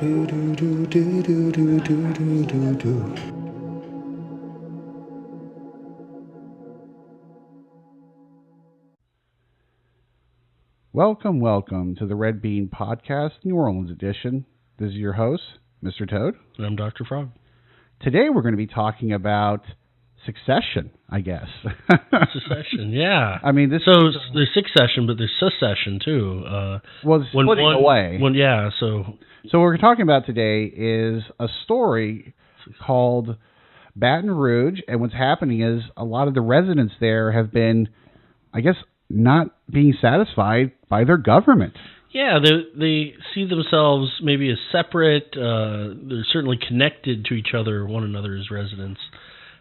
Welcome to the Red Bean Podcast, New Orleans edition. This is your host, Mr. Toad. And I'm Dr. Frog. Today we're going to be talking about succession, I guess. Succession, yeah. I mean, there's succession, but there's secession too. Splitting away. So what we're talking about today is a story called Baton Rouge, and what's happening is a lot of the residents there have been, I guess, not being satisfied by their government. Yeah, they see themselves maybe as separate. They're certainly connected to each other, one another as residents.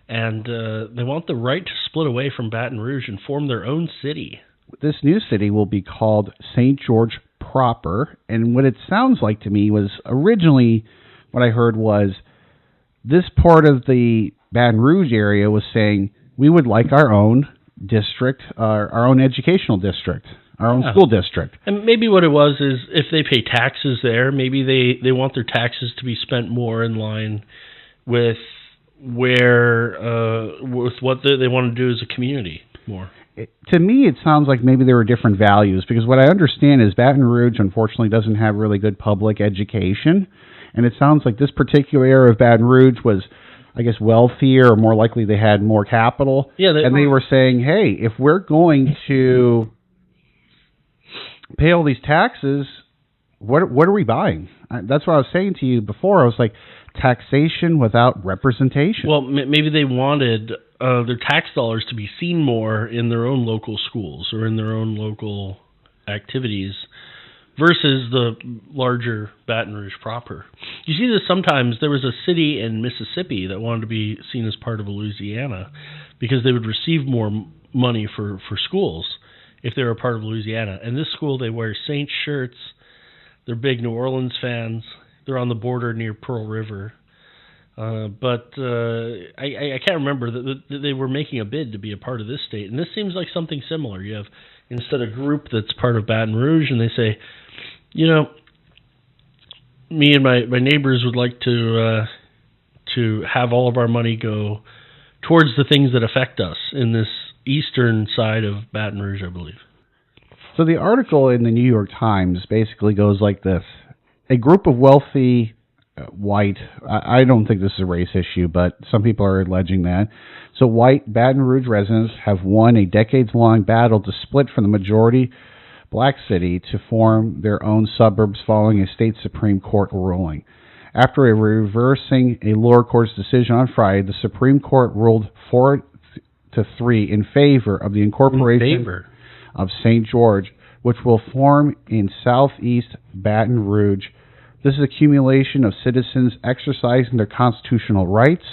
And they want the right to split away from Baton Rouge and form their own city. This new city will be called St.GeorgeProper. And what it sounds like to me was originally what I heard was this part of the Baton Rouge area was saying we would like our own district, our own educational district, our own school district. And maybe what it was is if they pay taxes there, maybe they want their taxes to be spent more in line with with what they want to do as a community more. To me, it sounds like maybe there were different values, because what I understand is Baton Rouge, unfortunately, doesn't have really good public education, and it sounds like this particular area of Baton Rouge was, I guess, wealthier, or more likely they had more capital. Yeah, they were saying, hey, if we're going to pay all these taxes, what are we buying? That's what I was saying to you before. I was like, taxation without representation. Well, maybe they wanted their tax dollars to be seen more in their own local schools or in their own local activities versus the larger Baton Rouge proper. You see this sometimes. There was a city in Mississippi that wanted to be seen as part of Louisiana because they would receive more money for schools if they were a part of Louisiana. And this school, they wear Saints shirts. They're big New Orleans fans. They're on the border near Pearl River. But I can't remember that they were making a bid to be a part of this state. And this seems like something similar. You have, instead, a group that's part of Baton Rouge, and they say, you know, me and my neighbors would like to have all of our money go towards the things that affect us in this eastern side of Baton Rouge, I believe. So the article in the New York Times basically goes like this. A group of wealthy white, I don't think this is a race issue, but some people are alleging that. So white Baton Rouge residents have won a decades-long battle to split from the majority black city to form their own suburbs following a state Supreme Court ruling. After reversing a lower court's decision on Friday, the Supreme Court ruled 4-3 in favor of the incorporation of St. George, which will form in southeast Baton Rouge. This is accumulation of citizens exercising their constitutional rights.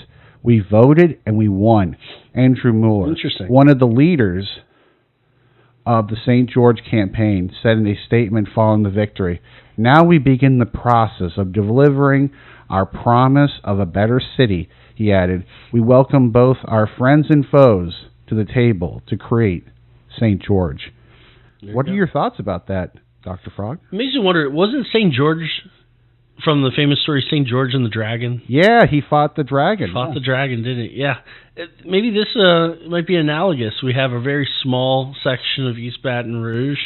We voted and we won. Andrew Mueller, one of the leaders of the St. George campaign, said in a statement following the victory, "Now we begin the process of delivering our promise of a better city," he added. "We welcome both our friends and foes to the table to create St. George." What are your thoughts about that, Dr. Frog? It makes me wonder, wasn't St. George from the famous story St. George and the Dragon? Yeah, he fought the dragon. The dragon, didn't he? Yeah. Maybe this might be analogous. We have a very small section of East Baton Rouge,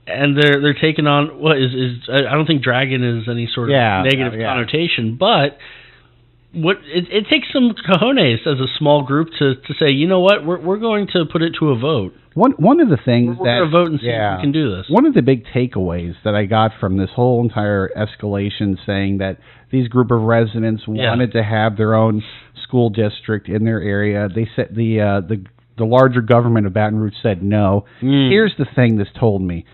and they're taking on what is I don't think dragon is any sort of negative connotation, but it takes some cojones as a small group to say, you know what, we're going to put it to a vote. One of the things we're going to vote and see if we can do this. One of the big takeaways that I got from this whole entire escalation, saying that these group of residents wanted to have their own school district in their area. They said the larger government of Baton Rouge said no. Here's the thing this told me.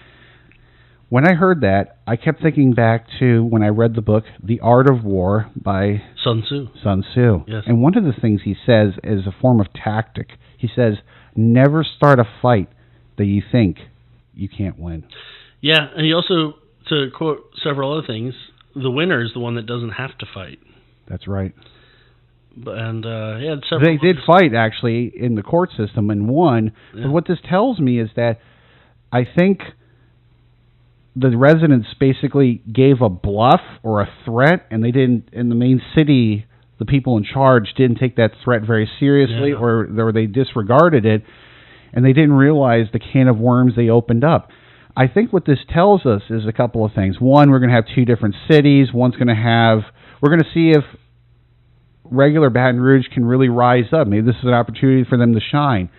When I heard that, I kept thinking back to when I read the book The Art of War by Sun Tzu. Yes. And one of the things he says is a form of tactic. He says, never start a fight that you think you can't win. Yeah, and he also, to quote several other things, the winner is the one that doesn't have to fight. That's right. And they did fight, actually, in the court system and won. Yeah. But what this tells me is that I think the residents basically gave a bluff or a threat, and they didn't, in the main city, the people in charge didn't take that threat very seriously, or they disregarded it, and they didn't realize the can of worms they opened up. I think what this tells us is a couple of things. One, we're going to have two different cities. We're going to see if regular Baton Rouge can really rise up. Maybe this is an opportunity for them to shine.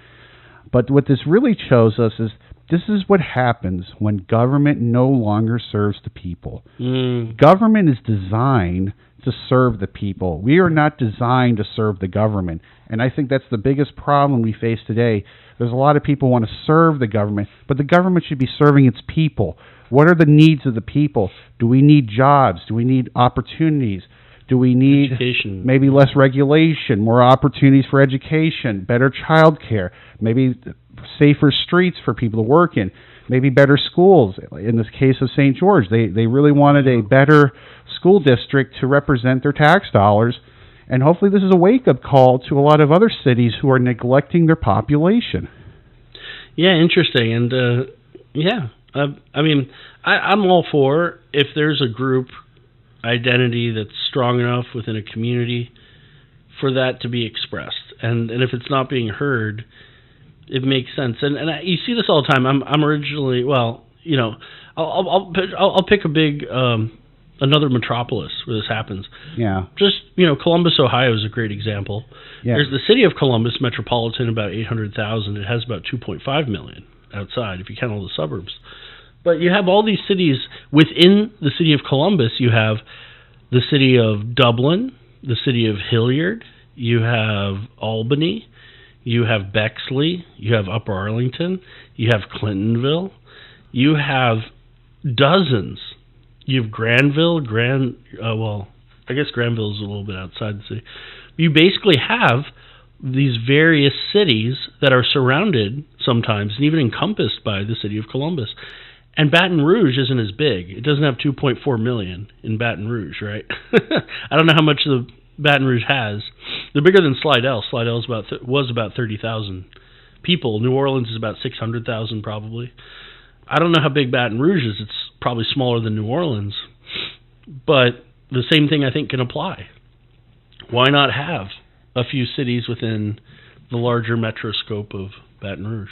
But what this really shows us is this is what happens when government no longer serves the people. Government is designed to serve the people. We are not designed to serve the government. And I think that's the biggest problem we face today. There's a lot of people who want to serve the government, but the government should be serving its people. What are the needs of the people? Do we need jobs? Do we need opportunities? Do we need education? Maybe less regulation, more opportunities for education, better child care, maybe safer streets for people to work in, maybe better schools. In this case of St. George, they really wanted a better school district to represent their tax dollars. And hopefully this is a wake-up call to a lot of other cities who are neglecting their population. Yeah, interesting. And, I mean, I'm all for if there's a group identity that's strong enough within a community for that to be expressed. And if it's not being heard, it makes sense. And you see this all the time. I'm originally, well, you know, I'll pick a big... another metropolis where this happens. Yeah. Just, you know, Columbus, Ohio is a great example. Yeah. There's the city of Columbus metropolitan, about 800,000. It has about 2.5 million outside, if you count all the suburbs. But you have all these cities within the city of Columbus. You have the city of Dublin, the city of Hilliard, you have Albany, you have Bexley, you have Upper Arlington, you have Clintonville, you have dozens. You have Granville, I guess Granville is a little bit outside the city. You basically have these various cities that are surrounded sometimes and even encompassed by the city of Columbus. And Baton Rouge isn't as big. It doesn't have 2.4 million in Baton Rouge, right? I don't know how much the Baton Rouge has. They're bigger than Slidell. Slidell was about 30,000 people. New Orleans is about 600,000 probably. I don't know how big Baton Rouge is. It's probably smaller than New Orleans. But the same thing I think can apply. Why not have a few cities within the larger metro scope of Baton Rouge?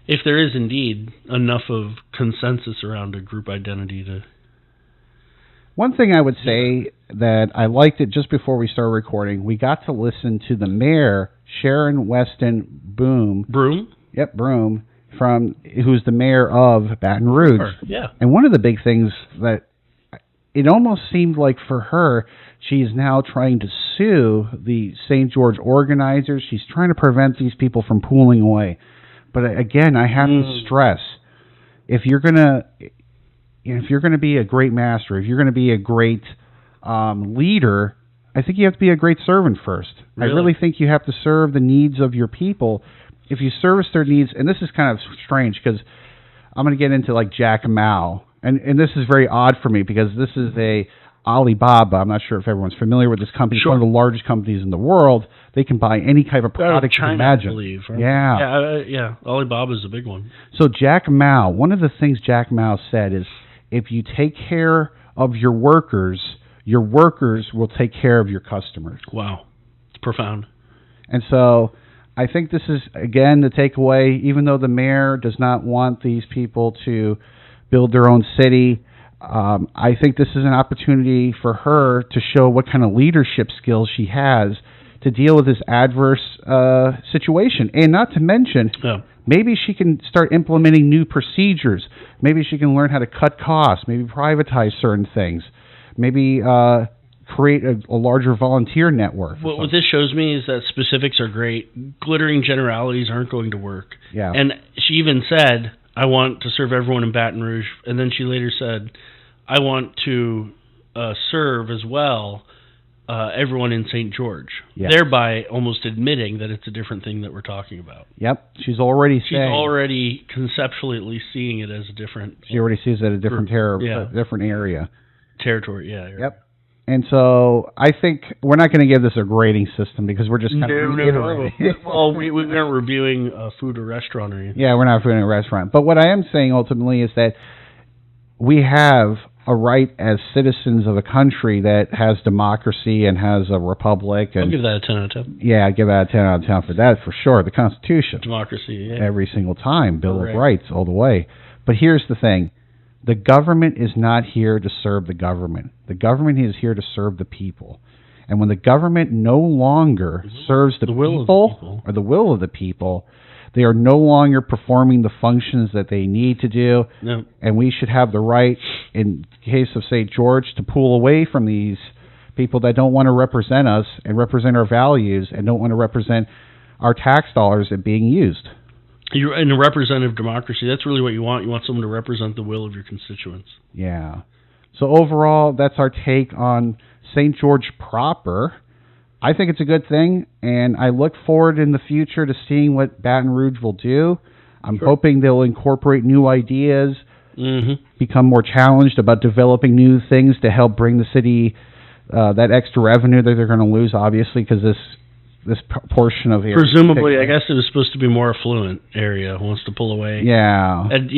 If there is indeed enough of consensus around a group identity to... One thing I would say that I liked it just before we started recording, we got to listen to the mayor, Sharon Weston Broome. Yep, Broome. Who's the mayor of Baton Rouge. Sure, yeah. And one of the big things that it almost seemed like for her, she is now trying to sue the St. George organizers. She's trying to prevent these people from pulling away. But again, I have to stress, if you're gonna be a great master, if you're gonna be a great leader, I think you have to be a great servant first. Really? I really think you have to serve the needs of your people. If you service their needs, and this is kind of strange because I'm going to get into like Jack Ma, and this is very odd for me because this is a Alibaba. I'm not sure if everyone's familiar with this company. Sure. It's one of the largest companies in the world. They can buy any type of product you can imagine. I believe, right? Yeah. Alibaba is a big one. So Jack Ma, one of the things Jack Ma said is, if you take care of your workers will take care of your customers. Wow, it's profound. And so I think this is, again, the takeaway. Even though the mayor does not want these people to build their own city, I think this is an opportunity for her to show what kind of leadership skills she has to deal with this adverse situation. And not to mention, maybe she can start implementing new procedures. Maybe she can learn how to cut costs, maybe privatize certain things, maybe create a larger volunteer network. What this shows me is that specifics are great. Glittering generalities aren't going to work. Yeah. And she even said, I want to serve everyone in Baton Rouge. And then she later said, I want to serve as well everyone in St. George. Yes. Thereby almost admitting that it's a different thing that we're talking about. Yep. She's already conceptually at least seeing it as a different... She already sees it as a different different area. Territory, yeah. Yep. And so I think we're not going to give this a grading system because we're just kind of reiterating. Well, we aren't reviewing food or restaurant or anything. Yeah, we're not reviewing a restaurant. But what I am saying ultimately is that we have a right as citizens of a country that has democracy and has a republic. And I'll give that a 10 out of 10. yeah, I give that a 10 out of 10 for that for sure. The Constitution. Democracy, yeah. Every single time. Bill Correct. of Rights all the way. But here's the thing. The government is not here to serve the government. The government is here to serve the people. And when the government no longer serves the will of the people people. or the will of the people, they are no longer performing the functions that they need to do. No. And we should have the right, in the case of St. George, to pull away from these people that don't want to represent us and represent our values and don't want to represent our tax dollars that being used. You're in a representative democracy. That's really what you want. You want someone to represent the will of your constituents. Yeah. So overall, that's our take on St. George proper. I think it's a good thing, and I look forward in the future to seeing what Baton Rouge will do. I'm hoping they'll incorporate new ideas, become more challenged about developing new things to help bring the city that extra revenue that they're going to lose, obviously, because this portion of here. Presumably, I guess it was supposed to be more affluent area, wants to pull away. Yeah. And,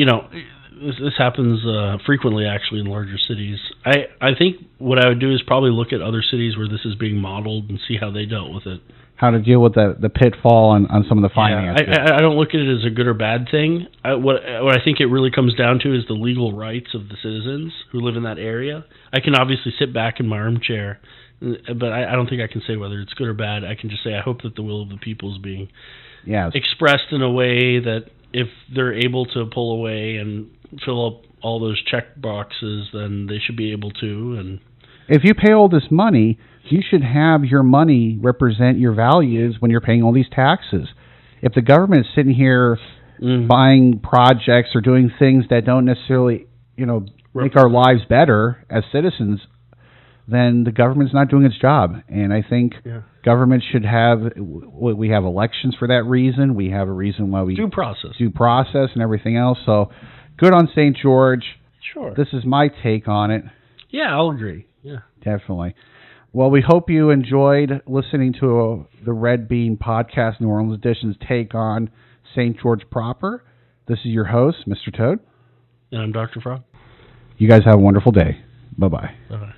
this happens frequently, actually, in larger cities. I think what I would do is probably look at other cities where this is being modeled and see how they dealt with it. How to deal with the pitfall on some of the finances. I don't look at it as a good or bad thing. What I think it really comes down to is the legal rights of the citizens who live in that area. I can obviously sit back in my armchair, but I don't think I can say whether it's good or bad. I can just say I hope that the will of the people is being expressed in a way that if they're able to pull away and fill up all those check boxes, then they should be able to. And if you pay all this money, you should have your money represent your values when you're paying all these taxes. If the government is sitting here buying projects or doing things that don't necessarily, make our lives better as citizens, then the government's not doing its job. And I think government should we have elections for that reason. We have a reason why we due process and everything else. So good on St. George. Sure. This is my take on it. Yeah, I'll agree. Yeah. Definitely. Well, we hope you enjoyed listening to the Red Bean Podcast, New Orleans Edition's take on St. George proper. This is your host, Mr. Toad. And I'm Dr. Frog. You guys have a wonderful day. Bye-bye. Bye-bye.